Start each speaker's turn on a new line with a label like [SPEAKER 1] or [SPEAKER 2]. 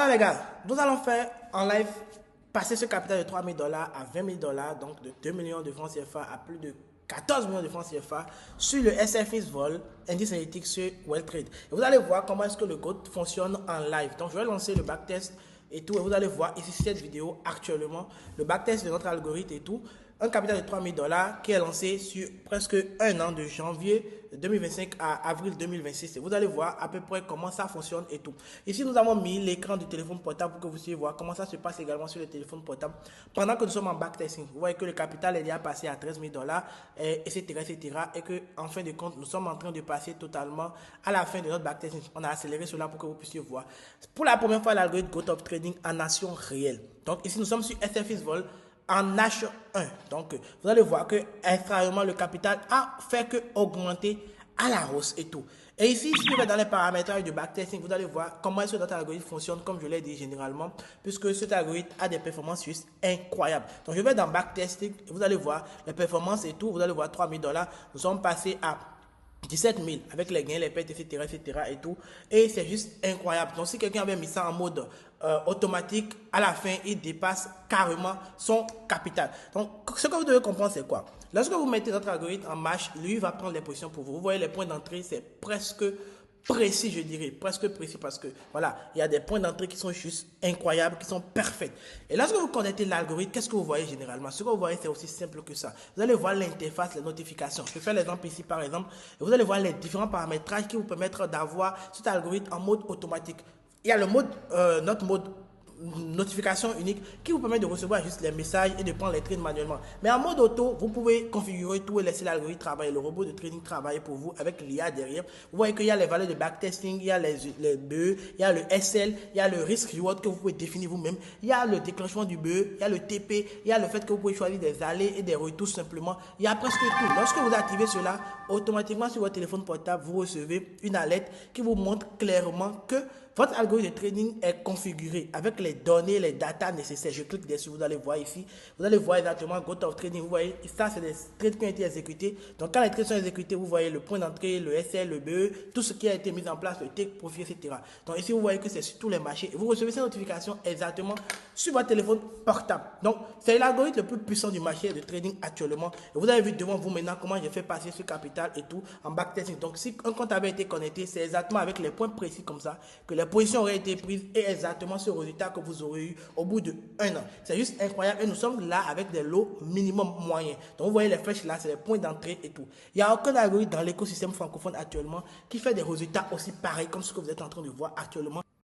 [SPEAKER 1] Alors les gars, nous allons faire en live passer ce capital de 3 000 dollars à 20 000 dollars, donc de 2 millions de francs CFA à plus de 14 millions de francs CFA sur le SFX Vol, indice analytique sur WellTrade. Et vous allez voir comment est-ce que le code fonctionne en live. Donc je vais lancer le backtest et tout, et vous allez voir ici cette vidéo actuellement, le backtest de notre algorithme et tout. Un capital de 3 000 dollars qui est lancé sur presque un an, de janvier 2025 à avril 2026. Et vous allez voir à peu près comment ça fonctionne et tout. Ici, nous avons mis l'écran du téléphone portable pour que vous puissiez voir comment ça se passe également sur le téléphone portable. Pendant que nous sommes en backtesting, vous voyez que le capital est déjà passé à 13 000 dollars, etc., etc. Et que, en fin de compte, nous sommes en train de passer totalement à la fin de notre backtesting. On a accéléré cela pour que vous puissiez voir. Pour la première fois, l'algorithme GoTop Trading en nation réelle. Donc, ici, nous sommes sur SFX Vol en H1. Donc, vous allez voir que extrêmement le capital a fait que augmenter à la hausse et tout. Et ici, si vous êtes dans les paramètres du backtesting, vous allez voir comment est-ce que notre algorithme fonctionne, comme je l'ai dit généralement, puisque cet algorithme a des performances juste incroyables. Donc, je vais dans backtesting, et vous allez voir les performances et tout. Vous allez voir 3 000 dollars. Nous sommes passés à 17 000 avec les gains, les pertes, etc., etc. et tout. Et c'est juste incroyable. Donc, si quelqu'un avait mis ça en mode automatique, à la fin, il dépasse carrément son capital. Donc, ce que vous devez comprendre, c'est quoi? Lorsque vous mettez notre algorithme en marche, lui va prendre les positions pour vous. Vous voyez les points d'entrée, c'est presque précis, je dirais, presque précis, parce que voilà, il y a des points d'entrée qui sont juste incroyables, qui sont parfaits. Et lorsque vous connectez l'algorithme, qu'est-ce que vous voyez généralement? Ce que vous voyez, c'est aussi simple que ça. Vous allez voir l'interface, les notifications. Je vais faire l'exemple ici, par exemple, et vous allez voir les différents paramétrages qui vous permettent d'avoir cet algorithme en mode automatique. Il y a le mode, notre mode notification unique qui vous permet de recevoir juste les messages et de prendre les trades manuellement. Mais en mode auto, vous pouvez configurer tout et laisser l'algorithme travailler, le robot de trading travailler pour vous avec l'IA derrière. Vous voyez qu'il y a les valeurs de backtesting, il y a les BE, il y a le SL, il y a le risk reward que vous pouvez définir vous-même, il y a le déclenchement du BE, il y a le TP, il y a le fait que vous pouvez choisir des allées et des retours simplement. Il y a presque tout. Lorsque vous activez cela, automatiquement sur votre téléphone portable, vous recevez une alerte qui vous montre clairement que votre algorithme de trading est configuré avec les données, les datas nécessaires. Je clique dessus, vous allez voir ici. Vous allez voir exactement GoTop Trading. Vous voyez, ça, c'est des trades qui ont été exécutés. Donc, quand les trades sont exécutés, vous voyez le point d'entrée, le SL, le BE, tout ce qui a été mis en place, le take profit, etc. Donc, ici, vous voyez que c'est sur tous les marchés. Et vous recevez ces notifications exactement sur votre téléphone portable. Donc, c'est l'algorithme le plus puissant du marché de trading actuellement. Et vous avez vu devant vous maintenant comment j'ai fait passer ce capital et tout en backtesting. Donc, si un compte avait été connecté, c'est exactement avec les points précis comme ça que les positions auraient été prises et exactement ce résultat que vous aurez eu au bout de un an. C'est juste incroyable et nous sommes là avec des lots minimum moyens. Donc vous voyez les flèches là, c'est les points d'entrée et tout. Il n'y a aucun algorithme dans l'écosystème francophone actuellement qui fait des résultats aussi pareils comme ce que vous êtes en train de voir actuellement.